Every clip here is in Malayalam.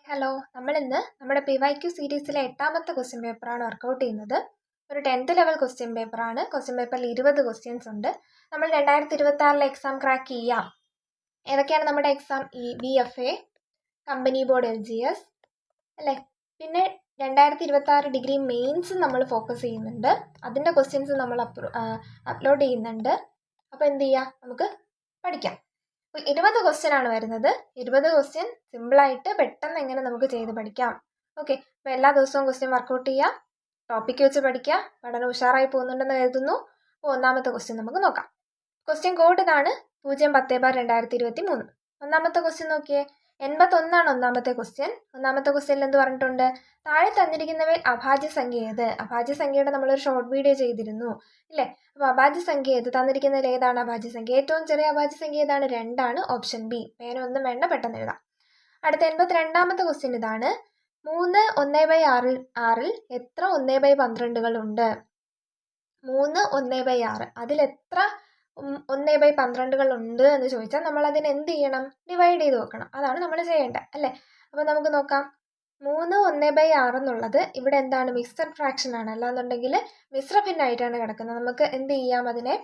ഹലോ, നമ്മളിന്ന് നമ്മുടെ PYQ സീരീസിലെ 8ാമത്തെ ക്വസ്റ്റ്യൻ പേപ്പറാണ് വർക്കൗട്ട് ചെയ്യുന്നത്. ഒരു 10th ലെവൽ ക്വസ്റ്റ്യൻ പേപ്പറാണ്. ക്വസ്റ്റ്യൻ പേപ്പറിൽ 20 ക്വസ്റ്റ്യൻസ് ഉണ്ട്. നമ്മൾ 2026 എക്സാം ക്രാക്ക് ചെയ്യാം. ഏതൊക്കെയാണ് നമ്മുടെ exam? BFA, company board LGS അല്ലേ? പിന്നെ 2026 ഡിഗ്രി മെയിൻസ് നമ്മൾ ഫോക്കസ് ചെയ്യുന്നുണ്ട്. അതിൻ്റെ ക്വസ്റ്റ്യൻസ് നമ്മൾ അപ്ലോഡ് ചെയ്യുന്നുണ്ട്. അപ്പോൾ എന്ത് ചെയ്യുക, നമുക്ക് പഠിക്കാം. 20 ക്വസ്റ്റ്യൻ ആണ് വരുന്നത്. 20 ക്വസ്റ്റ്യൻ സിമ്പിളായിട്ട് പെട്ടെന്ന് എങ്ങനെ നമുക്ക് ചെയ്ത് പഠിക്കാം. ഓക്കെ, അപ്പോൾ എല്ലാ ദിവസവും ക്വസ്റ്റ്യൻ വർക്കൗട്ട് ചെയ്യുക, ടോപ്പിക്ക് വെച്ച് പഠിക്കുക. പഠനം ഉഷാറായി പോകുന്നുണ്ടെന്ന് കരുതുന്നു. അപ്പോൾ ഒന്നാമത്തെ ക്വസ്റ്റ്യൻ നമുക്ക് നോക്കാം. ക്വസ്റ്റ്യൻ കോഡ് ഇതാണ് 010/2023. ഒന്നാമത്തെ ക്വസ്റ്റ്യൻ നോക്കിയേ. 81 ഒന്നാമത്തെ ക്വസ്റ്റ്യൻ. ഒന്നാമത്തെ ക്വസ്റ്റ്യനിൽ എന്ത് പറഞ്ഞിട്ടുണ്ട്? താഴെ തന്നിരിക്കുന്നവയിൽ അഭാജ്യ സംഖ്യ ഏത്? അഭാജ്യ സംഖ്യയുടെ നമ്മളൊരു ഷോർട്ട് വീഡിയോ ചെയ്തിരുന്നു ഇല്ലേ? അപ്പോൾ അഭാജ്യ സംഖ്യ ഏത്? തന്നിരിക്കുന്നതിൽ ഏതാണ് അഭാജ്യ സംഖ്യ? ഏറ്റവും ചെറിയ അഭാജ്യ സംഖ്യ ഏതാണ്? 2 ആണ്. Option B. പേന ഒന്നും വേണ്ട, പെട്ടെന്ന് എഴുതാം. അടുത്ത 82ാമത്തെ ക്വസ്റ്റ്യൻ ഇതാണ്. 3 1/6 എത്ര 1/12 ഉണ്ട്? 3 1/6 അതിൽ എത്ര 1/12 ഉണ്ട് എന്ന് ചോദിച്ചാൽ നമ്മൾ അതിന് എന്ത് ചെയ്യണം? ഡിവൈഡ് ചെയ്ത് നോക്കണം. അതാണ് നമ്മൾ ചെയ്യേണ്ടത് അല്ലേ? അപ്പോൾ നമുക്ക് നോക്കാം. 3 1/6 എന്നുള്ളത് ഇവിടെ എന്താണ്? മിക്സഡ് ഫ്രാക്ഷൻ ആണ്. അല്ലാന്നുണ്ടെങ്കിൽ മിശ്ര ഭിന്നമായിട്ടാണ് കിടക്കുന്നത്. നമുക്ക് എന്ത് ചെയ്യാം? അതിനെ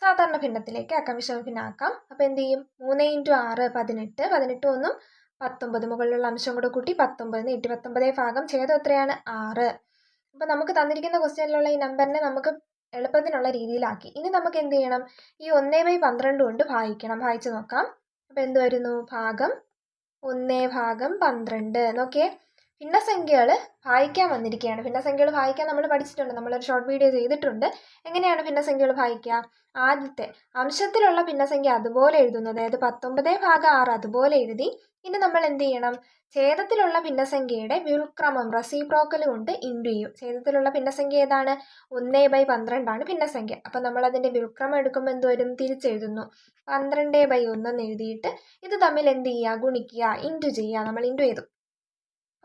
സാധാരണ ഭിന്നത്തിലേക്ക് ആക്കാം, വിഷമ ഭിന്നാക്കാം. അപ്പോൾ എന്ത് ചെയ്യും? 3 × 6 18, 18 ഒന്നും 19, മുകളിലുള്ള അംശം കൂടെ കൂട്ടി 19, 119 ഭാഗം ഛേദം എത്രയാണ്? 6. അപ്പോൾ നമുക്ക് തന്നിരിക്കുന്ന ക്വസ്റ്റ്യനിലുള്ള ഈ നമ്പറിനെ നമുക്ക് എളുപ്പത്തിനുള്ള രീതിയിലാക്കി. ഇനി നമുക്ക് എന്ത് ചെയ്യണം? ഈ 1/12 കൊണ്ട് ഭാഗിക്കണം. ഭാഗിച്ച് നോക്കാം. അപ്പോൾ എന്ത് വരുന്നു? ഭാഗം 1/12. നോക്കിയേ, ഭിന്നസംഖ്യകൾ ഭാഗിക്കാൻ വന്നിരിക്കുകയാണ്. ഭിന്നസംഖ്യകൾ ഭാഗിക്കാൻ നമ്മൾ പഠിച്ചിട്ടുണ്ട്, നമ്മളൊരു ഷോർട്ട് വീഡിയോ ചെയ്തിട്ടുണ്ട്. എങ്ങനെയാണ് ഭിന്നസംഖ്യകൾ ഭാഗിക്കുക? ആദ്യത്തെ അംശത്തിലുള്ള ഭിന്നസംഖ്യ അതുപോലെ എഴുതുന്നു, അതായത് 19/6 അതുപോലെ എഴുതി. ഇനി നമ്മൾ എന്ത് ചെയ്യണം? ഛേദത്തിലുള്ള ഭിന്നസംഖ്യയുടെ വ്യുൽക്രമം റെസിപ്രോക്കൽ കൊണ്ട് ഇൻറ്റു ചെയ്യും. ഛേദത്തിലുള്ള ഭിന്നസംഖ്യ ഏതാണ്? 1/12 ആണ് ഭിന്നസംഖ്യ. അപ്പം നമ്മൾ അതിൻ്റെ വ്യുൽക്രമം എടുക്കുമ്പോൾ എന്ത് വരും? തിരിച്ചെഴുതുന്നു. 12/1 എന്ന് എഴുതിയിട്ട് ഇത് തമ്മിൽ എന്ത് ചെയ്യുക? ഗുണിക്കുക, ഇൻറ്റു ചെയ്യുക. നമ്മൾ ഇൻറ്റു ചെയ്തു.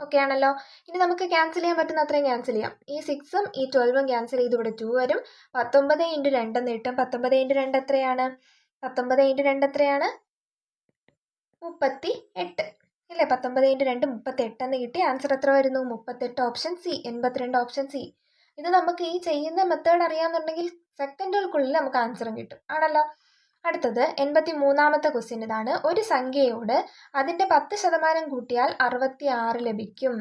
ഓക്കെ ആണല്ലോ. ഇനി നമുക്ക് ക്യാൻസൽ ചെയ്യാൻ പറ്റുന്ന അത്രയും ക്യാൻസൽ ചെയ്യാം. ഈ 6ഉം ഈ 12ഉം ക്യാൻസൽ ചെയ്ത് ഇവിടെ 2 വരും. 19 × 2 എന്ന് കിട്ടും. 19 × 2 എത്രയാണ്? 19 × 2 എത്രയാണ്? 38 ഇല്ലേ? 19 × 2 38 എന്ന് കിട്ടി. ആൻസർ എത്ര വരുന്നു? 38. Option C. 82 option C. ഇത് നമുക്ക് ഈ ചെയ്യുന്ന മെത്തേഡ് അറിയാമെന്നുണ്ടെങ്കിൽ സെക്കൻഡുകൾക്കുള്ളിൽ നമുക്ക് ആൻസറും കിട്ടും ആണല്ലോ. അടുത്തത് 83ാമത്തെ ക്വസ്റ്റ്യൻ ഇതാണ്. ഒരു സംഖ്യയോട് അതിൻ്റെ 10% കൂട്ടിയാൽ 66 ലഭിക്കും.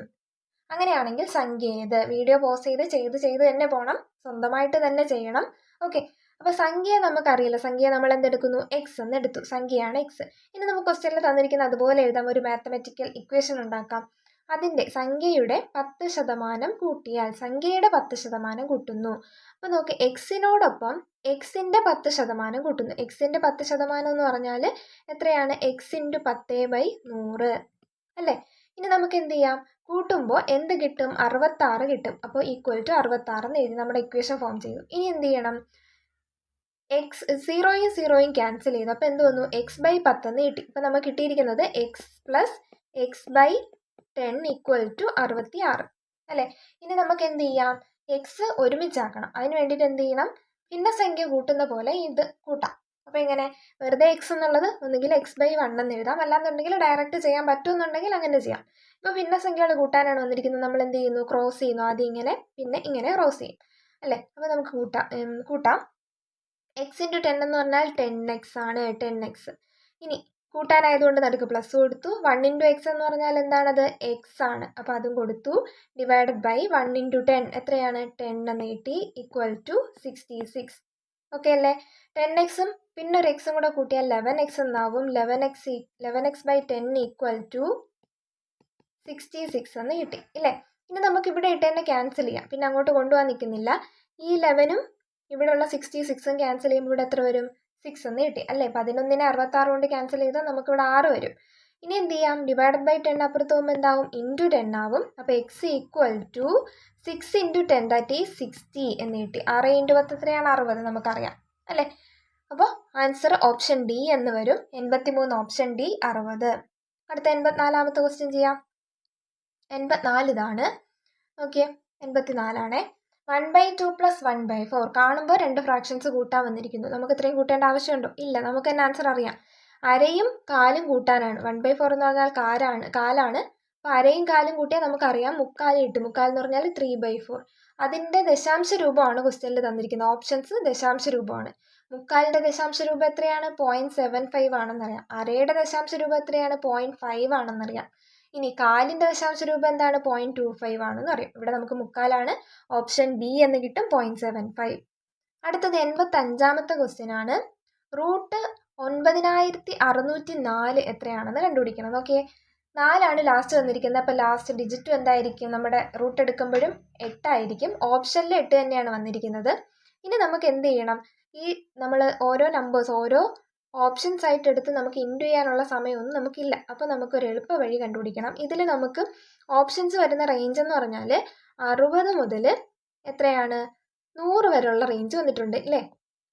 അങ്ങനെയാണെങ്കിൽ സംഖ്യ ഏത്? വീഡിയോ പോസ് ചെയ്ത് തന്നെ പോകണം, സ്വന്തമായിട്ട് തന്നെ ചെയ്യണം. ഓക്കെ, അപ്പോൾ സംഖ്യ നമുക്കറിയില്ല. സംഖ്യ നമ്മൾ എന്തെടുക്കുന്നു? എക്സ് എന്ന് എടുത്തു. സംഖ്യയാണ് എക്സ്. ഇനി നമുക്ക് ക്വസ്റ്റ്യനിൽ തന്നിരിക്കുന്ന അതുപോലെ എഴുതാം. ഒരു മാത്തമെറ്റിക്കൽ ഇക്വേഷൻ ഉണ്ടാക്കാം. അതിൻ്റെ സംഖ്യയുടെ 10% കൂട്ടിയാൽ, സംഖ്യയുടെ 10% കൂട്ടുന്നു. അപ്പോൾ നോക്ക്, എക്സിനോടൊപ്പം എക്സിൻ്റെ 10% കൂട്ടുന്നു. എക്സിൻ്റെ 10% എന്ന് പറഞ്ഞാൽ എത്രയാണ്? എക്സ് × 10/100 അല്ലേ? ഇനി നമുക്ക് എന്ത് ചെയ്യാം? കൂട്ടുമ്പോൾ എന്ത് കിട്ടും? 66 കിട്ടും. അപ്പോൾ = 66 എന്ന് എഴുതി നമ്മുടെ ഇക്വേഷൻ ഫോം ചെയ്തു. ഇനി എന്ത് ചെയ്യണം? എക്സ് 0യും 0യും ക്യാൻസൽ ചെയ്തു. അപ്പോൾ എന്ത് വന്നു? x/10 എന്ന് കിട്ടി. അപ്പോൾ നമുക്ക് കിട്ടിയിരിക്കുന്നത് x + x/10 = 66 അല്ലേ? ഇനി നമുക്ക് എന്ത് ചെയ്യാം? എക്സ് ഒരുമിച്ചാക്കണം. അതിന് വേണ്ടിയിട്ട് എന്ത് ചെയ്യണം? ഭിന്നസംഖ്യ കൂട്ടുന്ന പോലെ ഇത് കൂട്ടാം. അപ്പോൾ എങ്ങനെ? വെറുതെ എക്സ് എന്നുള്ളത് ഒന്നുകിൽ x/1 എന്ന് എഴുതാം, അല്ലാന്നുണ്ടെങ്കിൽ ഡയറക്റ്റ് ചെയ്യാൻ പറ്റുമെന്നുണ്ടെങ്കിൽ അങ്ങനെ ചെയ്യാം. ഇപ്പോൾ ഭിന്നസംഖ്യകൾ കൂട്ടാനാണ് വന്നിരിക്കുന്നത്. നമ്മൾ എന്ത് ചെയ്യുന്നു? ക്രോസ് ചെയ്യുന്നു. ആദ്യം ഇങ്ങനെ, പിന്നെ ഇങ്ങനെ ക്രോസ് ചെയ്യും അല്ലേ? അപ്പോൾ നമുക്ക് കൂട്ടാം. x × 10 എന്ന് പറഞ്ഞാൽ 10x ആണ്. 10x. ഇനി കൂട്ടാനായതുകൊണ്ട് നടുക്ക് പ്ലസ് കൊടുത്തു. 1 × x എന്ന് പറഞ്ഞാൽ എന്താണത്? x ആണ്. അപ്പോൾ അതും കൊടുത്തു. ഡിവൈഡഡ് ബൈ 1 × 10 എത്രയാണ്? 10 എന്ന് കിട്ടി. = 66. ഓക്കെ അല്ലേ? 10xഉം പിന്നെ ഒരു എക്സും കൂടെ കൂട്ടിയാൽ 11x എന്നാവും. 11x/10 = 66 എന്ന് കിട്ടി ഇല്ലേ? ഇനി നമുക്ക് ഇവിടെ ഇട്ടതിനെ ക്യാൻസൽ ചെയ്യാം. പിന്നെ അങ്ങോട്ട് കൊണ്ടുപോകാൻ നിൽക്കുന്നില്ല. ഈ 11ഉം ഇവിടെയുള്ള 66ഉം ക്യാൻസൽ ചെയ്യുമ്പോൾ ഇവിടെ എത്ര വരും? 6 എന്ന് കിട്ടി അല്ലേ? 11നെ 66 കൊണ്ട് ക്യാൻസൽ ചെയ്താൽ നമുക്കിവിടെ 6 വരും. ഇനി എന്ത് ചെയ്യാം? ഡിവൈഡഡ് ബൈ 10 അപ്പുറത്ത് പോകുമ്പോൾ എന്താവും? × 10 ആവും. അപ്പോൾ x = 6 × 10 that is 60 എന്ന് കിട്ടി. 6 × 10 എത്രയാണ്? 60 നമുക്കറിയാം അല്ലേ? അപ്പോൾ ആൻസർ ഓപ്ഷൻ ഡി എന്ന് വരും. 83 ഓപ്ഷൻ ഡി 60. അടുത്ത 84ാമത്തെ ക്വസ്റ്റ്യൻ ചെയ്യാം. 84 ഇതാണ്. ഓക്കെ, 84 1/2 + 1/4. കാണുമ്പോൾ 2 ഫ്രാക്ഷൻസ് കൂട്ടാൻ വന്നിരിക്കുന്നു. നമുക്ക് ഇത്രയും കൂട്ടേണ്ട ആവശ്യമുണ്ടോ? ഇല്ല, നമുക്ക് തന്നെ ആൻസർ അറിയാം. അരയും കാലും കൂട്ടാനാണ്. 1/4 എന്ന് പറഞ്ഞാൽ കാലാണ്. അപ്പോൾ അരയും കാലും കൂട്ടിയാൽ നമുക്കറിയാം 3/4 കിട്ടും. 3/4 എന്ന് പറഞ്ഞാൽ 3/4. അതിൻ്റെ ദശാംശ രൂപമാണ് ക്വസ്റ്റ്യനിൽ തന്നിരിക്കുന്നത്. ഓപ്ഷൻസ് ദശാംശ രൂപമാണ്. 3/4ൻ്റെ ദശാംശ രൂപം എത്രയാണ്? 0.75 ആണെന്നറിയാം. അരയുടെ ദശാംശ രൂപം എത്രയാണ്? 0.5 ആണെന്നറിയാം. ഇനി കാലിൻ്റെ ദശാംശ രൂപം എന്താണ്? 0.25 ആണെന്ന് അറിയാം. ഇവിടെ നമുക്ക് 3/4 ഓപ്ഷൻ ബി എന്ന് കിട്ടും, 0.75. അടുത്തത് 85ാമത്തെ ക്വസ്റ്റ്യൻ ആണ്. റൂട്ട് 9604 എത്രയാണെന്ന് കണ്ടുപിടിക്കണം. നോക്കിയേ, 4 ലാസ്റ്റ് വന്നിരിക്കുന്നത്. അപ്പോൾ ലാസ്റ്റ് ഡിജിറ്റും എന്തായിരിക്കും? നമ്മുടെ റൂട്ട് എടുക്കുമ്പോഴും 8 ആയിരിക്കും. ഓപ്ഷനിൽ 8 തന്നെയാണ് വന്നിരിക്കുന്നത്. ഇനി നമുക്ക് എന്ത് ചെയ്യണം? ഈ നമ്മൾ ഓരോ നമ്പേഴ്സ് ഓരോ ഓപ്ഷൻസ് ആയിട്ട് എടുത്ത് നമുക്ക് ഇൻറ്റു ചെയ്യാനുള്ള സമയമൊന്നും നമുക്കില്ല. അപ്പോൾ നമുക്കൊരു എളുപ്പ വഴി കണ്ടുപിടിക്കണം. ഇതിൽ നമുക്ക് ഓപ്ഷൻസ് വരുന്ന റേഞ്ച് എന്ന് പറഞ്ഞാൽ 60 മുതൽ എത്രയാണ്? 100 വരെയുള്ള റേഞ്ച് വന്നിട്ടുണ്ട് അല്ലേ?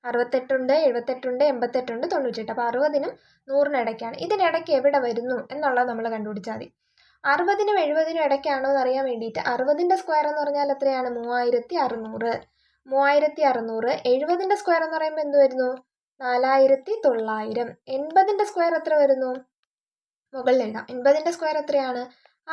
68 ഉണ്ട്, 78 ഉണ്ട്, 88 ഉണ്ട്, 98. അപ്പോൾ 60നും 100നും ഇടയ്ക്കാണ്. ഇതിനിടയ്ക്ക് എവിടെ വരുന്നു എന്നുള്ളത് നമ്മൾ കണ്ടുപിടിച്ചാൽ മതി. 60നും 70നും ഇടയ്ക്കാണോ എന്ന് അറിയാൻ വേണ്ടിയിട്ട് 60ൻ്റെ സ്ക്വയർ എന്ന് പറഞ്ഞാൽ എത്രയാണ്? 3600. 3600. 70ൻ്റെ സ്ക്വയർ എന്ന് പറയുമ്പോൾ എന്ത് വരുന്നു? 4900. 80ൻ്റെ സ്ക്വയർ എത്ര വരുന്നു? മുകളിൽ എഴുതാം. 80ൻ്റെ സ്ക്വയർ എത്രയാണ്?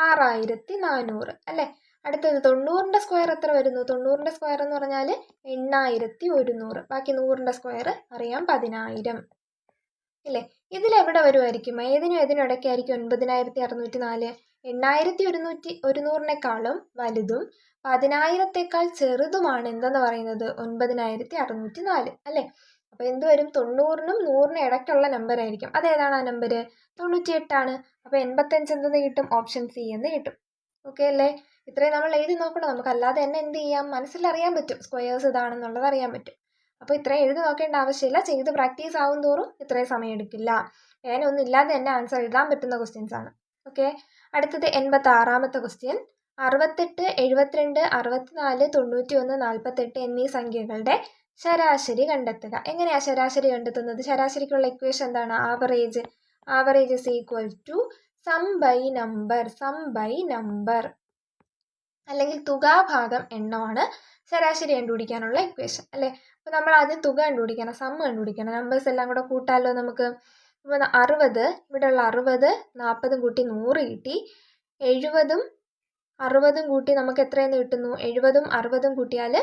6400 അല്ലേ? അടുത്തത് 90ൻ്റെ സ്ക്വയർ എത്ര വരുന്നു? 90ൻ്റെ സ്ക്വയർ എന്ന് പറഞ്ഞാൽ 8100. ബാക്കി 100ൻ്റെ സ്ക്വയർ അറിയാം, 10000 ഇല്ലേ? ഇതിലെവിടെ വരുമായിരിക്കും? ഏതിനും ഇടയ്ക്കായിരിക്കും 9604. 8100നെക്കാളും വലുതും 10000ത്തേക്കാൾ ചെറുതുമാണ് എന്തെന്ന് പറയുന്നത്? 9604 അല്ലേ? അപ്പോൾ എന്ത് വരും? 90നും 100നും ഇടയ്ക്കുള്ള നമ്പർ ആയിരിക്കും. അതേതാണ് ആ നമ്പർ? 98 ആണ്. അപ്പോൾ 85 എന്തെന്ന് കിട്ടും? ഓപ്ഷൻ സി എന്ന് കിട്ടും. ഓക്കെ അല്ലേ? ഇത്രയും നമ്മൾ എഴുതി നോക്കണം. നമുക്കല്ലാതെ തന്നെ എന്ത് ചെയ്യാം? മനസ്സിലറിയാൻ പറ്റും സ്ക്വയേഴ്സ് ഇതാണെന്നുള്ളത് അറിയാൻ പറ്റും. അപ്പോൾ ഇത്രയും എഴുതി നോക്കേണ്ട ആവശ്യമില്ല. ചെയ്ത് പ്രാക്ടീസ് ആവും തോറും ഇത്രയും സമയം എടുക്കില്ല. ഒന്നും ഇല്ലാതെ തന്നെ ആൻസർ എഴുതാൻ പറ്റുന്ന ക്വസ്റ്റ്യൻസ് ആണ്. ഓക്കെ. അടുത്തത് 86ാമത്തെ ക്വസ്റ്റ്യൻ. 68, 72, 64, 91, 48 എന്നീ സംഖ്യകളുടെ ശരാശരി കണ്ടെത്തുക. എങ്ങനെയാണ് ശരാശരി കണ്ടെത്തുന്നത്? ശരാശരിക്കുള്ള ഇക്വേഷൻ എന്താണ്? Average. Average is equal to sum by number അല്ലെങ്കിൽ തുക ഭാഗം എണ്ണമാണ് ശരാശരി കണ്ടുപിടിക്കാനുള്ള ഇക്വേഷൻ അല്ലേ? അപ്പോൾ നമ്മൾ ആദ്യം തുക കണ്ടുപിടിക്കണം, സം കണ്ടുപിടിക്കണം. നമ്പേഴ്സ് എല്ലാം കൂടെ കൂട്ടാമല്ലോ നമുക്ക്. അപ്പോൾ 60, ഇവിടെയുള്ള 60, 40 കൂട്ടി 100 കിട്ടി. 70ഉം 60ഉം കൂട്ടി നമുക്ക് എത്രയെന്ന് കിട്ടുന്നു? 70ഉം 60ഉം കൂട്ടിയാൽ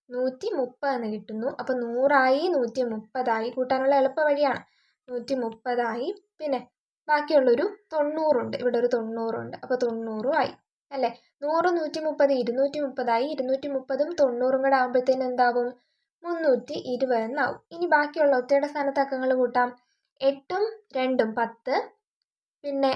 130 എന്ന് കിട്ടുന്നു. അപ്പോൾ 100ആയി, 130ആയി. കൂട്ടാനുള്ള എളുപ്പ വഴിയാണ്. 130ആയി. പിന്നെ ബാക്കിയുള്ളൊരു 90 ഉണ്ട്. ഇവിടെ ഒരു 90 ഉണ്ട്. അപ്പോൾ 90 ആയി അല്ലേ? 100, 130, 230ആയി. 230ഉം 90ഉം കൂടെ ആകുമ്പോഴത്തേനും എന്താവും? 320 എന്നാവും. ഇനി ബാക്കിയുള്ള ഒറ്റയുടെ സ്ഥാനത്ത് അക്കങ്ങൾ കൂട്ടാം. 8ഉം 2ഉം 10, പിന്നെ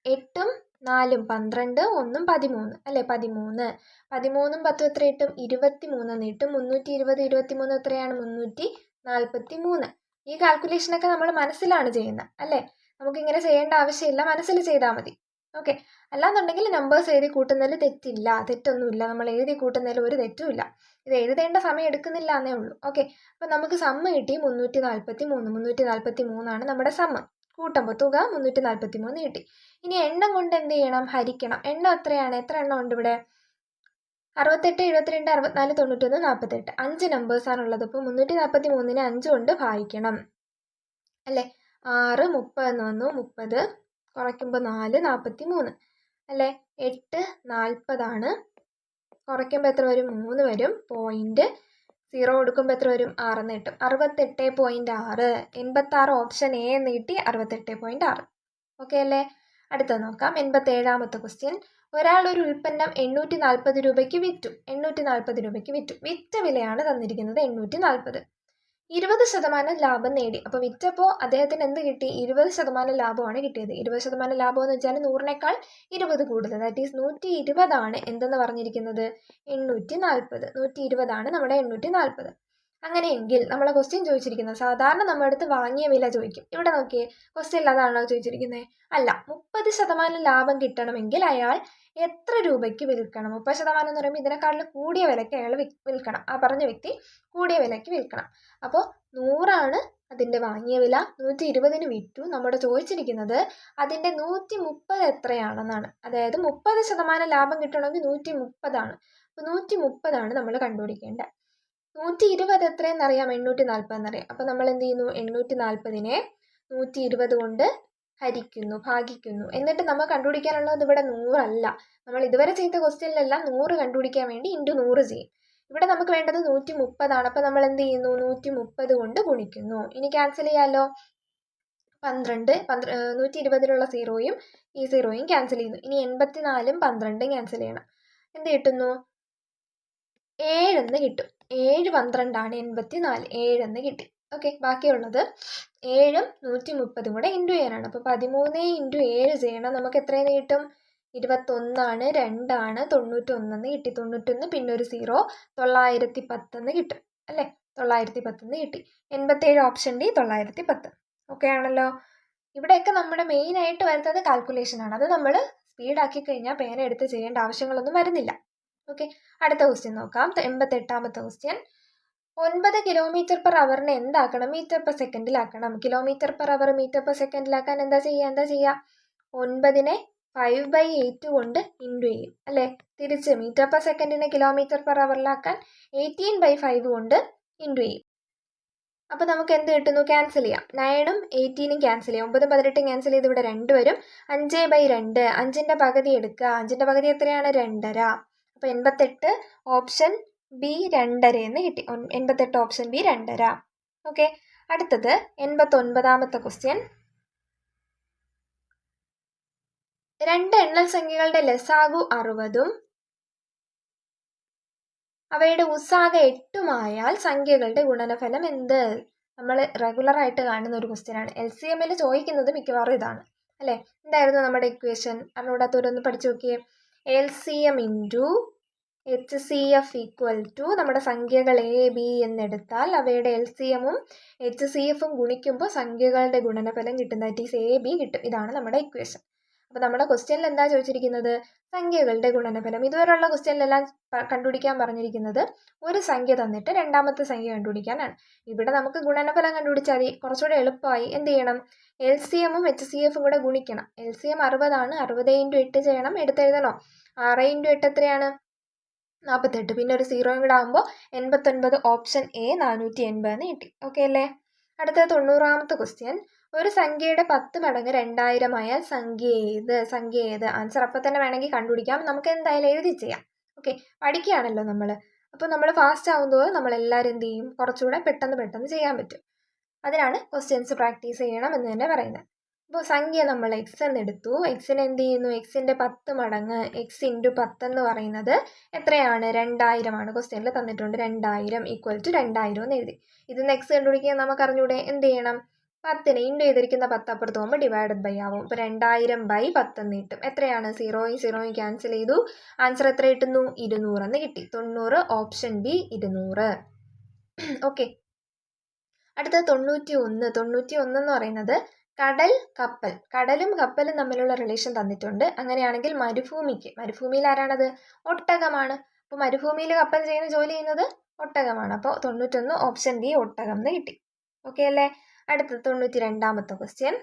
8ഉം 4ഉം 12, 1ഉം 13 അല്ലേ? 13. 13ഉം 10ഉം എത്ര കിട്ടും? 23 എന്ന് കിട്ടും. 320, 23 എത്രയാണ്? 343. ഈ കാൽക്കുലേഷനൊക്കെ നമ്മൾ മനസ്സിലാണ് ചെയ്യുന്നത് അല്ലേ? നമുക്കിങ്ങനെ ചെയ്യേണ്ട ആവശ്യമില്ല, മനസ്സിൽ ചെയ്താൽ മതി. ഓക്കെ. അല്ലാന്നുണ്ടെങ്കിൽ നമ്പേഴ്സ് എഴുതി കൂട്ടുന്നതിൽ തെറ്റില്ല, തെറ്റൊന്നുമില്ല. നമ്മൾ എഴുതി കൂട്ടുന്നതിൽ ഒരു തെറ്റുമില്ല. ഇത് എഴുതേണ്ട സമയം എടുക്കുന്നില്ല എന്നേ ഉള്ളൂ. ഓക്കെ. അപ്പം നമുക്ക് സമ്മ് കിട്ടി 343. 343 നമ്മുടെ സമ്മ്. കൂട്ടുമ്പോൾ തുക 343 കിട്ടി. ഇനി എണ്ണം കൊണ്ട് എന്ത് ചെയ്യണം? ഹരിക്കണം. എണ്ണം എത്രയാണ്? എത്ര എണ്ണം ഉണ്ട് ഇവിടെ? 68, 72, 64, 91, 48. 5 നമ്പേഴ്സാണുള്ളത്. അപ്പോൾ 343നെ 5 കൊണ്ട് ഭാഗിക്കണം അല്ലേ? 6, 30 എന്ന് വന്നു. 30 കുറയ്ക്കുമ്പോൾ 4, 43 അല്ലേ? 8, 40 കുറയ്ക്കുമ്പോൾ എത്ര വരും? 3 വരും. 0 കൊടുക്കുമ്പോൾ എത്ര വരും? 6 എന്ന് കിട്ടും. 68.6. 86 ഓപ്ഷൻ എ എന്ന് കിട്ടി. 68.6. ഓക്കെ അല്ലേ? അടുത്തത് നോക്കാം. 87ാമത്തെ ക്വസ്റ്റ്യൻ. ഒരാൾ ഒരു ഉൽപ്പന്നം 840 രൂപയ്ക്ക് വിറ്റു. 840 രൂപയ്ക്ക് വിറ്റു. വിറ്റ വിലയാണ് തന്നിരിക്കുന്നത് 840. 20% ലാഭം നേടി. അപ്പോൾ വിറ്റപ്പോൾ അദ്ദേഹത്തിന് എന്ത് കിട്ടി? 20% ലാഭമാണ് കിട്ടിയത്. 20% ലാഭം എന്ന് വെച്ചാൽ 100നേക്കാൾ 20 കൂടുതൽ. ദാറ്റ് ഈസ് 120 എന്തെന്ന് പറഞ്ഞിരിക്കുന്നത്? 840. 120 നമ്മുടെ 840. അങ്ങനെയെങ്കിൽ നമ്മളെ ക്വസ്റ്റ്യൻ ചോദിച്ചിരിക്കുന്നത് സാധാരണ നമ്മുടെ അടുത്ത് വാങ്ങിയ വില ചോദിക്കും. ഇവിടെ നോക്കിയേ, ക്വസ്റ്റ്യൻ അതാണോ ചോദിച്ചിരിക്കുന്നത്? അല്ല. 30% ലാഭം കിട്ടണമെങ്കിൽ അയാൾ എത്ര രൂപയ്ക്ക് വിൽക്കണം? 30% എന്ന് പറയുമ്പോൾ ഇതിനേക്കാളും കൂടിയ വിലയ്ക്ക് അയാൾ വിൽക്കണം. ആ പറഞ്ഞ വ്യക്തി കൂടിയ വിലയ്ക്ക് വിൽക്കണം. അപ്പോൾ 100 അതിൻ്റെ വാങ്ങിയ വില. 120 വിറ്റു. നമ്മുടെ ചോദിച്ചിരിക്കുന്നത് അതിൻ്റെ 130 എത്രയാണെന്നാണ്. അതായത് 30% ലാഭം കിട്ടണമെങ്കിൽ 130. അപ്പോൾ 130 നമ്മൾ കണ്ടുപിടിക്കേണ്ടത്. 120 എത്രയെന്നറിയാം? 840 എന്നറിയാം. അപ്പോൾ നമ്മൾ എന്ത് ചെയ്യുന്നു? 840നെ 120 കൊണ്ട് ഹരിക്കുന്നു, ഭാഗിക്കുന്നു. എന്നിട്ട് നമ്മൾ കണ്ടുപിടിക്കാനുള്ളത് ഇവിടെ 100 അല്ല. നമ്മൾ ഇതുവരെ ചെയ്ത ക്വസ്റ്റ്യനിലെല്ലാം 100 കണ്ടുപിടിക്കാൻ വേണ്ടി ഇൻറ്റു 100 ചെയ്യും. ഇവിടെ നമുക്ക് വേണ്ടത് 130 അപ്പോൾ നമ്മൾ എന്ത് ചെയ്യുന്നു, 130 കൊണ്ട് ഗുണിക്കുന്നു. ഇനി ക്യാൻസൽ ചെയ്യാമല്ലോ. 12 120-ലുള്ള 0യും ഈ 0യും ക്യാൻസൽ ചെയ്യുന്നു. ഇനി 84-ഉം 12-ഉം ക്യാൻസൽ ചെയ്യണം. എന്ത് കിട്ടുന്നു, 7 എന്ന് കിട്ടും. 7 12 84, 7 എന്ന് കിട്ടി. ഓക്കെ, ബാക്കിയുള്ളത് 7ഉം 130ഉം കൂടെ ഇൻറ്റു ചെയ്യാനാണ്. അപ്പോൾ 13 ഇൻറ്റു 7 ചെയ്യണം. നമുക്ക് എത്രയെന്ന് കിട്ടും, 21 2 91 കിട്ടി. 91 പിന്നെ ഒരു 0, 910 കിട്ടും അല്ലേ. 910 കിട്ടി. 87 ഓപ്ഷൻ ഡി 910. ഓക്കെ ആണല്ലോ. ഇവിടെയൊക്കെ നമ്മുടെ മെയിനായിട്ട് വരുന്നത് കാൽക്കുലേഷനാണ്. അത് നമ്മൾ സ്പീഡാക്കി കഴിഞ്ഞാൽ പേന എടുത്ത് ചെയ്യേണ്ട ആവശ്യങ്ങളൊന്നും വരുന്നില്ല. ഓക്കെ, അടുത്ത ക്വസ്റ്റ്യൻ നോക്കാം. 88ാമത്തെ ക്വസ്റ്റ്യൻ. 9 km/h എന്താക്കണം, മീറ്റർ പെർ സെക്കൻഡിലാക്കണം. km/h മീറ്റർ പെർ സെക്കൻഡിലാക്കാൻ എന്താ ചെയ്യുക, 9നെ 5/8 കൊണ്ട് ഇൻറ്റു ചെയ്യും അല്ലേ. തിരിച്ച് മീറ്റർ പെർ സെക്കൻഡിനെ km/hലാക്കാൻ 18/5 കൊണ്ട് ഇൻറ്റു ചെയ്യും. അപ്പോൾ നമുക്ക് എന്ത് കിട്ടുന്നു, ക്യാൻസൽ ചെയ്യാം. 9ഉം 18ഉം ക്യാൻസൽ ചെയ്യാം. 9ഉം 18ഉം ക്യാൻസൽ ചെയ്ത് ഇവിടെ 2 വരും. 5/2, 5ൻ്റെ പകുതി എടുക്കുക. 5ൻ്റെ പകുതി എത്രയാണ്, 2.5. അപ്പോൾ 88 ഓപ്ഷൻ ബി 2.5 എന്ന് കിട്ടി. 88 ഓപ്ഷൻ ബി 2.5. ഓക്കെ, അടുത്തത് 89ാമത്തെ ക്വസ്റ്റ്യൻ. 2 എണ്ണൽ സംഖ്യകളുടെ ലസാഗു 60ഉം അവയുടെ ഉസാഗ 8ഉമായാൽ സംഖ്യകളുടെ ഗുണനഫലം എന്ത്? നമ്മൾ റെഗുലറായിട്ട് കാണുന്ന ഒരു ക്വസ്റ്റ്യനാണ്. LCMൽ ചോദിക്കുന്നത് മിക്കവാറും ഇതാണ് അല്ലേ. എന്തായിരുന്നു നമ്മുടെ ഇക്വേഷൻ, അറിഞ്ഞൂടാത്തവരൊന്ന് പഠിച്ചു നോക്കിയേ. LCM into HCF equal to നമ്മുടെ സംഖ്യകൾ AB എന്നെടുത്താൽ അവയുടെ LCMഉം HCFഉം ഗുണിക്കുമ്പോൾ സംഖ്യകളുടെ ഗുണനഫലം കിട്ടും. ദാറ്റ് ഈസ് AB കിട്ടും. ഇതാണ് നമ്മുടെ ഇക്വേഷൻ. അപ്പോൾ നമ്മുടെ ക്വസ്റ്റ്യനിൽ എന്താ ചോദിച്ചിരിക്കുന്നത്, സംഖ്യകളുടെ ഗുണനഫലം. ഇതുവരെയുള്ള ക്വസ്റ്റ്യനിലെല്ലാം കണ്ടുപിടിക്കാൻ പറഞ്ഞിരിക്കുന്നത് ഒരു സംഖ്യ തന്നിട്ട് രണ്ടാമത്തെ സംഖ്യ കണ്ടുപിടിക്കാനാണ്. ഇവിടെ നമുക്ക് ഗുണനഫലം കണ്ടുപിടിച്ചാൽ മതി, കുറച്ചുകൂടെ എളുപ്പമായി. എന്ത് ചെയ്യണം, LCMഉം HCFഉം കൂടെ ഗുണിക്കണം. LCM 60 60 × 8 ചെയ്യണം. എടുത്തെഴുതണോ, 6 × 8 എത്രയാണ്, 48. പിന്നെ ഒരു 0യും കൂടെ ആകുമ്പോൾ 89 ഓപ്ഷൻ എ 480 എന്ന് കിട്ടി. ഓക്കെ അല്ലേ. അടുത്തത് 90ാമത്തെ ക്വസ്റ്റ്യൻ. ഒരു സംഖ്യയുടെ 10 മടങ്ങ് 2000 ആയാൽ സംഖ്യ ഏത്? ആൻസർ അപ്പം തന്നെ വേണമെങ്കിൽ കണ്ടുപിടിക്കാം. നമുക്ക് എന്തായാലും എഴുതി ചെയ്യാം. ഓക്കെ, പഠിക്കുകയാണല്ലോ നമ്മൾ. അപ്പോൾ നമ്മൾ ഫാസ്റ്റ് ആകുമ്പോൾ നമ്മളെല്ലാവരും എന്ത് ചെയ്യും, കുറച്ചുകൂടെ പെട്ടെന്ന് ചെയ്യാൻ പറ്റും. അതിനാണ് ക്വസ്റ്റ്യൻസ് പ്രാക്ടീസ് ചെയ്യണം എന്ന് തന്നെ പറയുന്നത്. അപ്പോൾ സംഖ്യ നമ്മൾ എക്സ് എന്നെടുത്തു. എക്സിന് എന്ത് ചെയ്യുന്നു, എക്സിൻ്റെ 10 മടങ്ങ് x × 10 എന്ന് പറയുന്നത് എത്രയാണ്, 2000 ക്വസ്റ്റ്യനിൽ തന്നിട്ടുണ്ട്. 2000 ഈക്വൽ ടു 2000 എന്ന് എഴുതി. ഇതിന് എക്സ് കണ്ടുപിടിക്കാൻ നമുക്ക് അറിഞ്ഞൂടെ, എന്ത് ചെയ്യണം, 10നെ ഇൻറ്റു ചെയ്തിരിക്കുന്ന 10 അപ്പുറത്ത് പോകുമ്പോൾ ഡിവൈഡഡ് ബൈ ആവും. അപ്പോൾ 2000/10 എന്ന് കിട്ടും. എത്രയാണ്, 0യും ക്യാൻസൽ ചെയ്തു. ആൻസർ എത്ര കിട്ടുന്നു, 200 എന്ന് കിട്ടി. 90 ഓപ്ഷൻ ബി 200. ഓക്കെ, അടുത്തത് 91 എന്ന് പറയുന്നത് കടലും കപ്പലും തമ്മിലുള്ള റിലേഷൻ തന്നിട്ടുണ്ട്. അങ്ങനെയാണെങ്കിൽ മരുഭൂമിയിൽ ആരാണത്, ഒട്ടകമാണ്. അപ്പോൾ മരുഭൂമിയിൽ കപ്പൽ ചെയ്യുന്ന ജോലി ചെയ്യുന്നത് ഒട്ടകമാണ്. അപ്പോൾ 91 ഓപ്ഷൻ ഡി ഒട്ടകം എന്ന് കിട്ടി. ഓക്കെ അല്ലേ. അടുത്തത് 92ാമത്തെ ക്വസ്റ്റ്യൻ.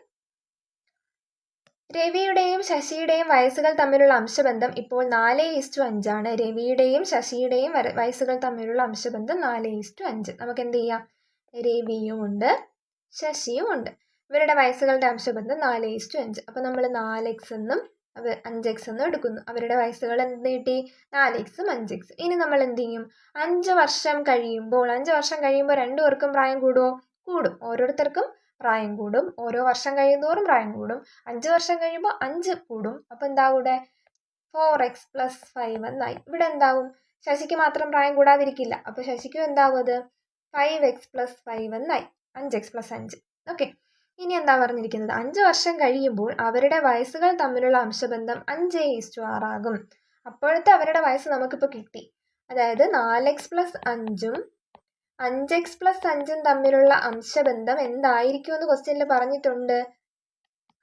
രവിയുടെയും ശശിയുടെയും വയസ്സുകൾ തമ്മിലുള്ള അംശബന്ധം ഇപ്പോൾ 4:5 ആണ്. രവിയുടെയും ശശിയുടെയും വയസ്സുകൾ തമ്മിലുള്ള അംശബന്ധം 4:5. നമുക്ക് എന്ത് ചെയ്യാം, രവിയും ഉണ്ട് ശശിയും ഉണ്ട്. ഇവരുടെ വയസ്സുകളുടെ അംശബന്ധം 4:5. അപ്പോൾ നമ്മൾ 4x എന്നും 5x എന്നും എടുക്കുന്നു. അവരുടെ വയസ്സുകൾ എന്ത് കിട്ടി, 4x 5x. ഇനി നമ്മൾ എന്ത് ചെയ്യും, 5 വർഷം കഴിയുമ്പോൾ രണ്ടുപേർക്കും പ്രായം കൂടുമോ, കൂടും. ഓരോരുത്തർക്കും പ്രായം കൂടും. ഓരോ വർഷം കഴിയുന്തോറും പ്രായം കൂടും. 5 വർഷം കഴിയുമ്പോൾ 5 കൂടും. അപ്പോൾ എന്താകൂടെ, 4x + 5 എന്നായി. ഇവിടെ എന്താവും, ശശിക്ക് മാത്രം പ്രായം കൂടാതിരിക്കില്ല. അപ്പോൾ ശശിക്കും എന്താവും, അത് 5x + 5 എന്നായി. 5x + 5. ഓക്കെ, ഇനി എന്താ പറഞ്ഞിരിക്കുന്നത്, 5 വർഷം കഴിയുമ്പോൾ അവരുടെ വയസ്സുകൾ തമ്മിലുള്ള അംശബന്ധം 5:6 ആകും. അപ്പോഴത്തെ അവരുടെ വയസ്സ് നമുക്കിപ്പോൾ കിട്ടി. അതായത് 4x + 5ഉം 5x + 5ഉം തമ്മിലുള്ള അംശബന്ധം എന്തായിരിക്കും എന്ന് ക്വസ്റ്റ്യനിൽ പറഞ്ഞിട്ടുണ്ട്,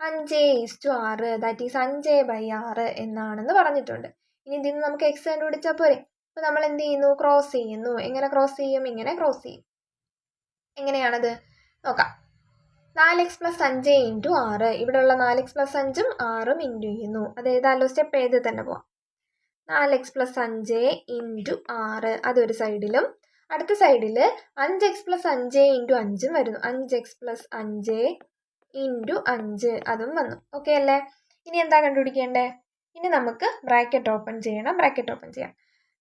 5:6. ദാറ്റ് ഈസ് 5/6 എന്നാണെന്ന് പറഞ്ഞിട്ടുണ്ട്. ഇനി ഇതിന് നമുക്ക് എക്സ് കണ്ടുപിടിച്ചാൽ പോരെ. അപ്പോൾ നമ്മൾ എന്ത് ചെയ്യുന്നു, ക്രോസ് ചെയ്യുന്നു. എങ്ങനെ ക്രോസ് ചെയ്യും, ഇങ്ങനെ ക്രോസ് ചെയ്യും. എങ്ങനെയാണത് നോക്കാം. 4x + 5 × 6. ഇവിടെയുള്ള 4x + 5ഉം 6ഉം ഇൻറ്റു ചെയ്യുന്നു. അതേതായാലും സ്റ്റെപ്പ് എഴുതി തന്നെ പോവാം. 4x + 5 × 6 അതൊരു സൈഡിലും, അടുത്ത സൈഡിൽ 5x + 5 × 5ഉം വരുന്നു. 5x + 5 ഇൻറ്റു 5 അതും വന്നു. ഓക്കെ അല്ലേ? ഇനി എന്താ കണ്ടുപിടിക്കേണ്ടേ? ഇനി നമുക്ക് ബ്രാക്കറ്റ് ഓപ്പൺ ചെയ്യാം.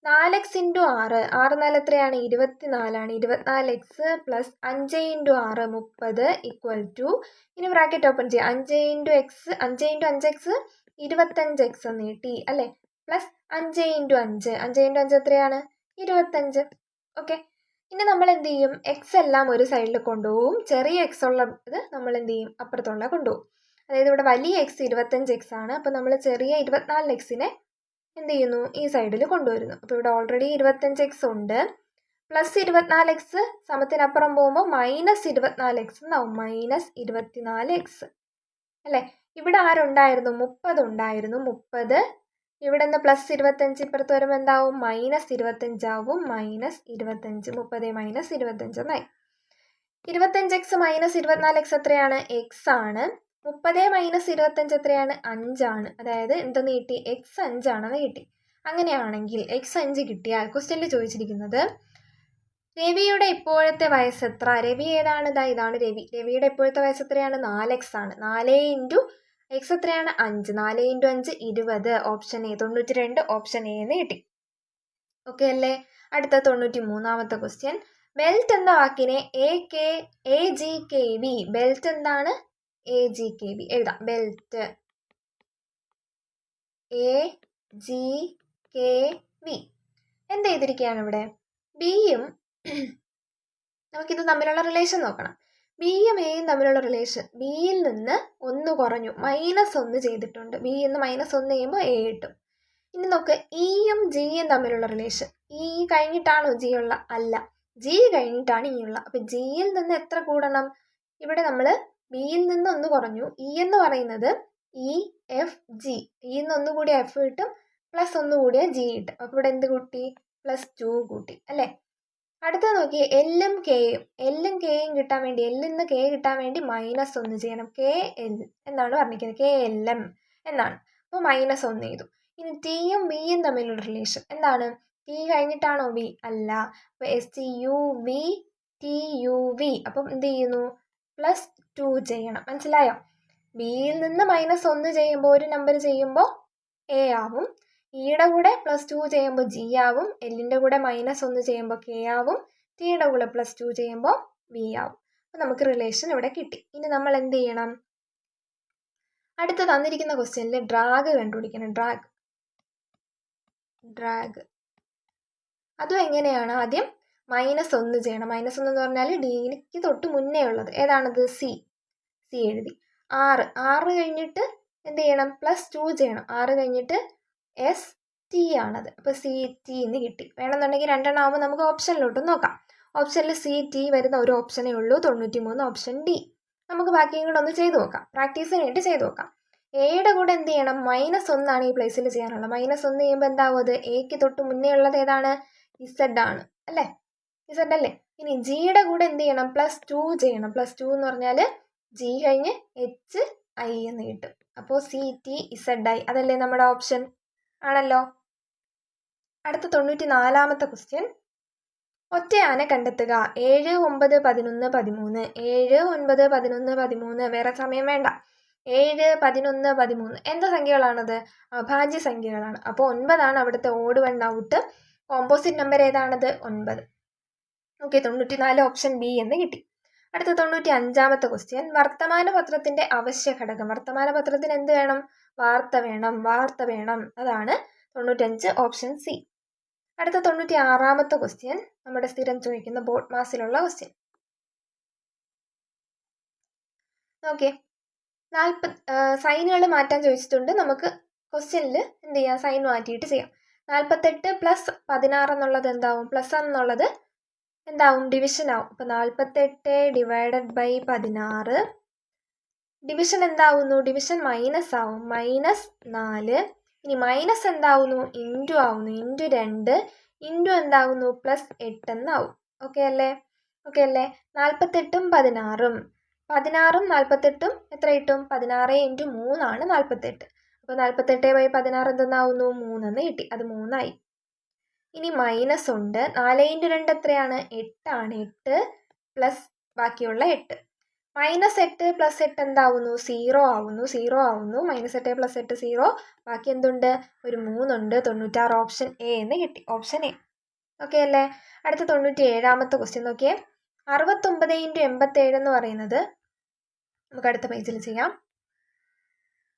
4x ഇൻറ്റു 6, 6 4 എത്രയാണ്? 24 24x plus 5 into 6 30 equal to, ഇനി ബ്രാക്കറ്റ് ഓപ്പൺ ചെയ്യാം. 5 ഇൻറ്റു 5x 25x എന്ന് കിട്ടി അല്ലേ? പ്ലസ് 5 ഇൻറ്റു 5 എത്രയാണ്? 25. ഓക്കെ, ഇനി നമ്മൾ എന്ത് ചെയ്യും? എക്സ് എല്ലാം ഒരു സൈഡിൽ കൊണ്ടുപോകും, ചെറിയ എക്സ് ഉള്ളത് നമ്മൾ എന്ത് ചെയ്യും? അപ്പുറത്തുള്ള കൊണ്ടുപോകും. അതായത് ഇവിടെ വലിയ എക്സ് 25x ആണ്, അപ്പോൾ നമ്മൾ ചെറിയ 24xനെ എന്ത് ചെയ്യുന്നു? ഈ സൈഡിൽ കൊണ്ടുവരുന്നു. അപ്പോൾ ഇവിടെ ഓൾറെഡി 25x ഉണ്ട്, പ്ലസ് 24x സമത്തിനപ്പുറം പോകുമ്പോൾ മൈനസ് 24x എന്നാവും, മൈനസ് 24x അല്ലേ? ഇവിടെ ആരുണ്ടായിരുന്നു? 30 ഉണ്ടായിരുന്നു. 30 ഇവിടെ നിന്ന് പ്ലസ് 25 ഇപ്പുറത്ത് വരുമ്പോൾ എന്താവും? മൈനസ് 25 ആവും. മൈനസ് 25, 30 മൈനസ് 25 എന്നായി. 25x മൈനസ് 24x എത്രയാണ്? എക്സ് ആണ്. 30 മൈനസ് 25 എത്രയാണ്? 5 ആണ്. അതായത് എന്തെന്ന് കിട്ടി? x 5 ആണെന്ന് കിട്ടി. അങ്ങനെയാണെങ്കിൽ x 5 കിട്ടിയാൽ ക്വസ്റ്റ്യനിൽ ചോദിച്ചിരിക്കുന്നത് രവിയുടെ ഇപ്പോഴത്തെ വയസ്സ് എത്ര? രവി ഏതാണ്? ഇതാണ് രവി. രവിയുടെ ഇപ്പോഴത്തെ വയസ്സ് എത്രയാണ്? 4x ആണ്. 4 ഇൻറ്റു എക്സ് എത്രയാണ്? 5. 4 into 5 20. Option A 92, option A എന്ന് കിട്ടി. ഓക്കെ അല്ലേ? അടുത്ത 93ാമത്തെ ക്വസ്റ്റ്യൻ. ബെൽറ്റ് എന്ന വാക്കിനെ AGKV, ബെൽറ്റ് എന്താണ്? AGKV എഴുതാം. ബെൽറ്റ് AGKV എന്ത് ചെയ്തിരിക്കുകയാണ് ഇവിടെ? ബിയും നമുക്കിത് തമ്മിലുള്ള റിലേഷൻ നോക്കണം. ബിയും എയും തമ്മിലുള്ള റിലേഷൻ, ബിയിൽ നിന്ന് 1 കുറഞ്ഞു, -1 ചെയ്തിട്ടുണ്ട്. ബിയിൽ നിന്ന് -1 ചെയ്യുമ്പോൾ എ കിട്ടും. ഇനി നോക്ക്, ഇയും ജിയും തമ്മിലുള്ള റിലേഷൻ. ഇ കഴിഞ്ഞിട്ടാണോ ജി ഉള്ള? അല്ല, ജി കഴിഞ്ഞിട്ടാണ് ഇ ഉള്ള. അപ്പം ജിയിൽ നിന്ന് എത്ര കൂടണം? ഇവിടെ നമ്മൾ ബിയിൽ നിന്ന് 1 കുറഞ്ഞു, ഇ എന്ന് പറയുന്നത് EFG, ഇ നിന്ന് 1 കൂടിയ എഫ് കിട്ടും, പ്ലസ് 1 കൂടിയ ജി കിട്ടും. അപ്പോൾ ഇവിടെ എന്ത് കൂട്ടി? +2 കൂട്ടി അല്ലേ? അടുത്ത നോക്കി, എല്ലും കെയും കിട്ടാൻ വേണ്ടി, എല്ലിൽ നിന്ന് കെ കിട്ടാൻ വേണ്ടി -1 ചെയ്യണം. KL എന്നാണ് പറഞ്ഞിരിക്കുന്നത്, KLM എന്നാണ്. അപ്പോൾ -1 ചെയ്തു. ഇനി ടിയും ബിയും തമ്മിലുള്ള റിലേഷൻ എന്താണ്? ടി കഴിഞ്ഞിട്ടാണോ ബി? അല്ല. അപ്പോൾ STUV അപ്പം എന്ത് ചെയ്യുന്നു? +2 ചെയ്യണം. മനസ്സിലായോ? ബിയിൽ നിന്ന് -1 ചെയ്യുമ്പോൾ ഒരു നമ്പർ ചെയ്യുമ്പോൾ എ ആവും, ഇയുടെ കൂടെ +2 ചെയ്യുമ്പോൾ ജി ആവും, എല്ലിൻ്റെ കൂടെ -1 ചെയ്യുമ്പോൾ കെ ആവും, ടിയുടെ കൂടെ +2 ചെയ്യുമ്പോൾ വി ആവും. അപ്പോൾ നമുക്ക് റിലേഷൻ ഇവിടെ കിട്ടി. ഇനി നമ്മൾ എന്ത് ചെയ്യണം? അടുത്ത് തന്നിരിക്കുന്ന ക്വസ്റ്റ്യനിൽ ഡ്രാഗ് കണ്ടുപിടിക്കണം. ഡ്രാഗ് അതും എങ്ങനെയാണ്? ആദ്യം -1 ചെയ്യണം. -1 എന്ന് പറഞ്ഞാൽ ഡിക്ക് തൊട്ട് മുന്നേ ഉള്ളത് ഏതാണത്? സി എഴുതി. 6 കഴിഞ്ഞിട്ട് എന്ത് ചെയ്യണം? +2 ചെയ്യണം. 6 കഴിഞ്ഞിട്ട് ST ആണത്. അപ്പോൾ CT എന്ന് കിട്ടി. വേണമെന്നുണ്ടെങ്കിൽ 2 എണ്ണം ആവുമ്പോൾ നമുക്ക് ഓപ്ഷനിലോട്ട് നോക്കാം. ഓപ്ഷനിൽ CT വരുന്ന ഒരു ഓപ്ഷനേ ഉള്ളൂ, 93, ഓപ്ഷൻ ഡി. നമുക്ക് ബാക്കിയും കൂടെ ഒന്ന് ചെയ്തു നോക്കാം, പ്രാക്ടീസിന് വേണ്ടി ചെയ്തു നോക്കാം. എയുടെ കൂടെ എന്ത് ചെയ്യണം? -1 ആണ് ഈ പ്ലേസിൽ ചെയ്യാനുള്ളത്. -1 ചെയ്യുമ്പോൾ എന്താവും? അത് എക്ക് തൊട്ട് മുന്നേ ഉള്ളത് ഏതാണ്? Z ആണ് അല്ലേ? Z അല്ലേ? ഇനി ജിയുടെ കൂടെ എന്ത് ചെയ്യണം? +2 ചെയ്യണം. +2 എന്ന് പറഞ്ഞാൽ ജി കഴിഞ്ഞ് HI എന്ന് കിട്ടും. അപ്പോൾ CTZI അതല്ലേ നമ്മുടെ ഓപ്ഷൻ? ആണല്ലോ. അടുത്ത 94ാമത്തെ ക്വസ്റ്റ്യൻ. ഒറ്റയാനെ കണ്ടെത്തുക. 7 9 11 13. 7 9 11 13. വേറെ സമയം വേണ്ട. 7 11 13 എന്താ സംഖ്യകളാണത്? അഭാജ്യ സംഖ്യകളാണ്. അപ്പോൾ 9 ആണ് അവിടുത്തെ odd one out. Composite number ഏതാണത്? 9. ഓക്കെ, 94 ഓപ്ഷൻ ബി എന്ന് കിട്ടി. അടുത്ത 95ാമത്തെ ക്വസ്റ്റ്യൻ. വർത്തമാനപത്രത്തിന്റെ അവശ്യ ഘടകം. വർത്തമാനപത്രത്തിന് എന്ത് വേണം? വാർത്ത വേണം. അതാണ് 95 ഓപ്ഷൻ സി. അടുത്ത 96ാമത്തെ ക്വസ്റ്റ്യൻ നമ്മുടെ സ്ഥിരം ചോദിക്കുന്ന ബോട്ട് മാസിലുള്ള ക്വസ്റ്റ്യൻ. ഓക്കെ, സൈനുകൾ മാറ്റാൻ ചോദിച്ചിട്ടുണ്ട്. നമുക്ക് ക്വസ്റ്റ്യനിൽ എന്ത് ചെയ്യാം? സൈൻ മാറ്റിയിട്ട് ചെയ്യാം. 48 + 16 എന്നുള്ളത് എന്താവും? പ്ലസ് എന്നുള്ളത് എന്താവും? ഡിവിഷൻ ആവും. അപ്പോൾ 48 / 16. ഡിവിഷൻ എന്താവുന്നു? ഡിവിഷൻ മൈനസ് ആവും, -4. ഇനി മൈനസ് എന്താവുന്നു? ഇൻറ്റു ആവുന്നു, ×2 ഇൻറ്റു എന്താവുന്നു? +8 എന്നാവും. ഓക്കെ അല്ലേ? 48ഉം 16ഉം 48ഉം എത്ര കിട്ടും? 16 × 3 ആണ് 48. അപ്പോൾ 48 / 16 എന്തെന്നാവുന്നു? 3 എന്ന് കിട്ടി. അത് 3 ആയി. ഇനി മൈനസ് ഉണ്ട്. 4 × 2 എത്രയാണ്? 8 ആണ്. 8 പ്ലസ് ബാക്കിയുള്ള 8. -8 + 8 എന്താവുന്നു? 0 ആവുന്നു. 0 ആവുന്നു. -8 + 8 0. ബാക്കി എന്തുണ്ട്? ഒരു 3 ഉണ്ട്. 96 ഓപ്ഷൻ എ എന്ന് കിട്ടി. Option A. ഓക്കെ അല്ലേ? അടുത്ത 97ാമത്തെ ക്വസ്റ്റ്യൻ നോക്കിയേ. 69 × 87 എന്ന് പറയുന്നത് നമുക്ക് അടുത്ത പേജിൽ ചെയ്യാം.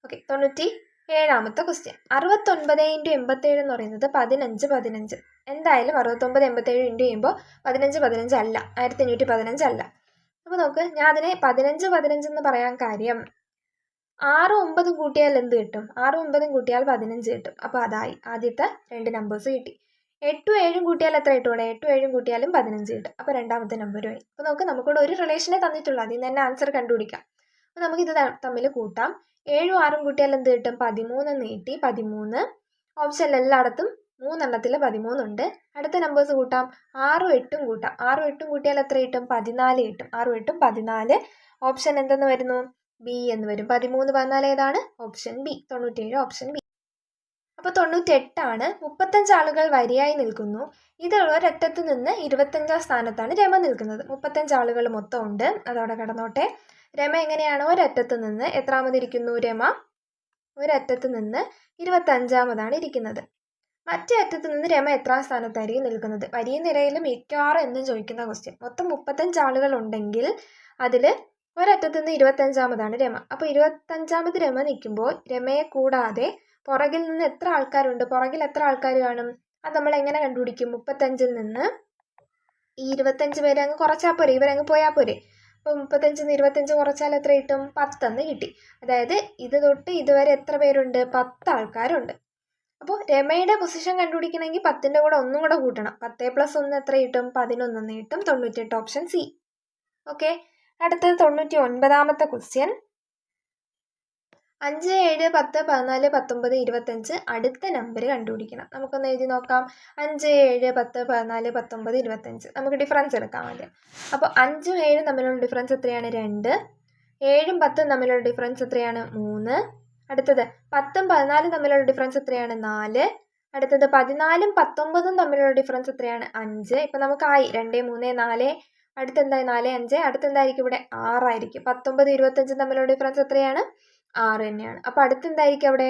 Okay, 97ാമത്തെ question. 69 × 87 എന്ന് പറയുന്നത് 15 15. എന്തായാലും 69 87 ഇൻറ്റു ചെയ്യുമ്പോൾ 15 15 അല്ല, 1515 അല്ല. അപ്പോൾ നോക്ക്, ഞാൻ അതിനെ 15 15 എന്ന് പറയാൻ കാര്യം 6 9 കൂട്ടിയാൽ എന്ത് കിട്ടും? 6 9 കൂട്ടിയാൽ 15 കിട്ടും. അപ്പോൾ അതായി ആദ്യത്തെ 2 നമ്പേഴ്സ് കിട്ടി. 8 7 കൂട്ടിയാൽ എത്ര കിട്ടും? 8 7 കൂട്ടിയാലും 15 കിട്ടും. അപ്പോൾ രണ്ടാമത്തെ നമ്പറുമായി. അപ്പോൾ നോക്ക്, നമുക്കിവിടെ ഒരു റിലേഷനെ തന്നിട്ടുള്ളൂ, അതിൽ നിന്ന് തന്നെ ആൻസർ കണ്ടുപിടിക്കാം. അപ്പോൾ നമുക്കിത് തമ്മിൽ കൂട്ടാം. 7 6 കൂട്ടിയാൽ എന്ത് കിട്ടും? 13 എന്ന് കിട്ടി. 13 ഓപ്ഷനിൽ എല്ലായിടത്തും 3 എണ്ണത്തിൽ 13 ഉണ്ട്. അടുത്ത നമ്പേഴ്സ് കൂട്ടാം. 6 8 കൂട്ടാം. 6 8 കൂട്ടിയാൽ എത്ര കിട്ടും? 14 കിട്ടും. 6 8 14. ഓപ്ഷൻ എന്തെന്ന് വരുന്നു? ബി എന്ന് വരും. 13 14 ഏതാണ്? Option B. 97 option B. അപ്പോൾ 98 ആണ്. 35 ആളുകൾ വരിയായി നിൽക്കുന്നു. ഇത് ഒരറ്റത്ത് നിന്ന് 25ാം സ്ഥാനത്താണ് രമ നിൽക്കുന്നത്. 35 ആളുകൾ മൊത്തം ഉണ്ട്. അതവിടെ കിടന്നോട്ടെ. രമ എങ്ങനെയാണ്? ഒരറ്റത്ത് നിന്ന് എത്രാമതിരിക്കുന്നു? രമ ഒരറ്റത്ത് നിന്ന് 25ാമതാണ് ഇരിക്കുന്നത്. മറ്റേ അറ്റത്ത് നിന്ന് രമ എത്രാം സ്ഥാനത്തായിരിക്കും നിൽക്കുന്നത്? വരിയും നിരയിൽ മിക്കവാറും എന്നും ചോദിക്കുന്ന ക്വസ്റ്റ്യൻ. മൊത്തം 35 ആളുകൾ ഉണ്ടെങ്കിൽ അതിൽ ഒരറ്റത്ത് നിന്ന് 25ാമതാണ് രമ. അപ്പോൾ 25ാമത് രമ നിൽക്കുമ്പോൾ രമയെ കൂടാതെ പുറകിൽ നിന്ന് എത്ര ആൾക്കാരുണ്ട്? പുറകിൽ എത്ര ആൾക്കാർ കാണും? അത് നമ്മൾ എങ്ങനെ കണ്ടുപിടിക്കും? 35ൽ നിന്ന് ഈ 25 പേര് അങ്ങ് കുറച്ചാൽ പോരെ, ഇവരങ്ങ് പോയാൽ പോരെ. അപ്പോൾ 35 നിന്ന് 25 കുറച്ചാൽ എത്ര കിട്ടും? 10 എന്ന് കിട്ടി. അതായത് ഇത് തൊട്ട് ഇതുവരെ എത്ര പേരുണ്ട്? 10 ആൾക്കാരുണ്ട്. അപ്പോൾ രമയുടെ പൊസിഷൻ കണ്ടുപിടിക്കണമെങ്കിൽ 10ൻ്റെ കൂടെ ഒന്നും കൂടെ കൂട്ടണം. 10 + 1 എത്ര കിട്ടും? 11 എന്ന് കിട്ടും. 98 ഓപ്ഷൻ സി. ഓക്കെ, അടുത്തത് 99ാമത്തെ ക്വസ്റ്റ്യൻ. 5 7 10 14 19 25 അടുത്ത നമ്പർ കണ്ടുപിടിക്കണം. നമുക്കൊന്ന് എഴുതി നോക്കാം. 5 7 10 14 19 25. നമുക്ക് ഡിഫറൻസ് എടുക്കാം ആദ്യം. അപ്പോൾ 5ഉം 7ഉം തമ്മിലുള്ള ഡിഫറൻസ് എത്രയാണ്? 2. 7ഉം 10ഉം തമ്മിലുള്ള ഡിഫറൻസ് എത്രയാണ്? 3. അടുത്തത് 10ഉം 14ഉം തമ്മിലുള്ള ഡിഫറൻസ് എത്രയാണ്? 4. അടുത്തത് 14ഉം 19ഉം തമ്മിലുള്ള ഡിഫറൻസ് എത്രയാണ്? 5. ഇപ്പം നമുക്കായി 2 3 4. അടുത്തെന്തായി? 4 5. അടുത്തെന്തായിരിക്കും? ഇവിടെ 6 ആയിരിക്കും. 19 25 തമ്മിലുള്ള ഡിഫറൻസ് എത്രയാണ്? 6 തന്നെയാണ്. അപ്പോൾ അടുത്തെന്തായിരിക്കും? അവിടെ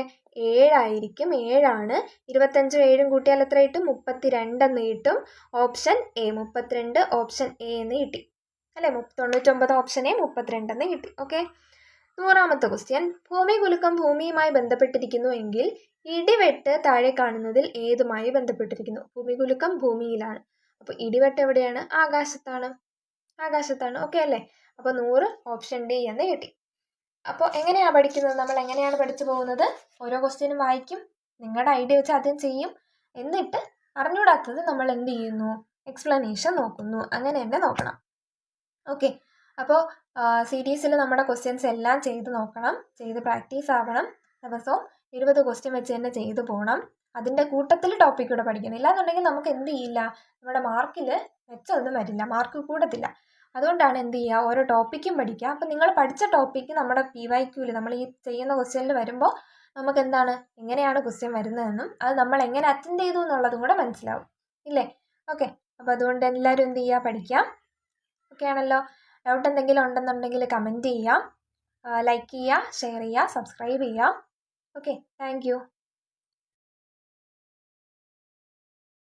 7 ആയിരിക്കും. 7 ആണ്. 25ഉം 7ഉം കൂട്ടിയാൽ എത്ര കിട്ടും? 32 എന്ന് കിട്ടും. ഓപ്ഷൻ എ 32 ഓപ്ഷൻ എ എന്ന് കിട്ടി അല്ലേ? 99 ഓപ്ഷൻ എ 32 എന്ന് കിട്ടി. Okay, 100ാമത്തെ question. ഭൂമികുലുക്കം ഭൂമിയുമായി ബന്ധപ്പെട്ടിരിക്കുന്നു എങ്കിൽ ഇടിവെട്ട് താഴെ കാണുന്നതിൽ ഏതുമായി ബന്ധപ്പെട്ടിരിക്കുന്നു? ഭൂമികുലുക്കം ഭൂമിയിലാണ്. അപ്പോൾ ഇടിവെട്ട് എവിടെയാണ്? ആകാശത്താണ്. ആകാശത്താണ്. ഓക്കെ അല്ലേ? അപ്പോൾ 100 ഓപ്ഷൻ ഡി എന്ന് കിട്ടി. അപ്പോൾ എങ്ങനെയാണ് പഠിക്കുന്നത്? നമ്മൾ എങ്ങനെയാണ് പഠിച്ചു പോകുന്നത്? ഓരോ ക്വസ്റ്റ്യനും വായിക്കും, നിങ്ങളുടെ ഐഡിയ വെച്ച് ആദ്യം ചെയ്യും, എന്നിട്ട് അറിഞ്ഞൂടാത്തത് നമ്മൾ എന്ത് ചെയ്യുന്നു? എക്സ്പ്ലനേഷൻ നോക്കുന്നു. അങ്ങനെ തന്നെ നോക്കണം. ഓക്കെ, അപ്പോൾ സീരീസിൽ നമ്മുടെ ക്വസ്റ്റ്യൻസ് എല്ലാം ചെയ്ത് നോക്കണം, ചെയ്ത് പ്രാക്ടീസ് ആവണം. ദിവസവും 20 ക്വസ്റ്റ്യൻ വെച്ച് തന്നെ ചെയ്തു പോകണം. അതിൻ്റെ കൂട്ടത്തിൽ ടോപ്പിക് കൂടെ പഠിക്കണം. ഇല്ലാന്നുണ്ടെങ്കിൽ നമുക്ക് എന്ത് ചെയ്യില്ല, നമ്മുടെ മാർക്കിൽ മെച്ചമൊന്നും വരില്ല, മാർക്ക് കൂടത്തില്ല. അതുകൊണ്ടാണ് എന്ത് ചെയ്യുക, ഓരോ ടോപ്പിക്കും പഠിക്കുക. അപ്പം നിങ്ങൾ പഠിച്ച ടോപ്പിക്ക് നമ്മുടെ PYQൽ നമ്മൾ ഈ ചെയ്യുന്ന ക്വസ്റ്റ്യനിൽ വരുമ്പോൾ നമുക്ക് എന്താണ്, എങ്ങനെയാണ് ക്വസ്റ്റ്യൻ വരുന്നതെന്നും അത് നമ്മൾ എങ്ങനെ അറ്റൻഡ് ചെയ്തു എന്നുള്ളതും കൂടെ മനസ്സിലാവും ഇല്ലേ? ഓക്കെ, അപ്പോൾ അതുകൊണ്ട് എല്ലാവരും എന്ത് ചെയ്യുക, പഠിക്കാം. ഓക്കെ ആണല്ലോ? ഡൗട്ട് എന്തെങ്കിലും ഉണ്ടെന്നുണ്ടെങ്കിൽ കമൻറ്റ് ചെയ്യാം, ലൈക്ക് ചെയ്യുക, ഷെയർ ചെയ്യുക, സബ്സ്ക്രൈബ് ചെയ്യുക. Okay, thank you.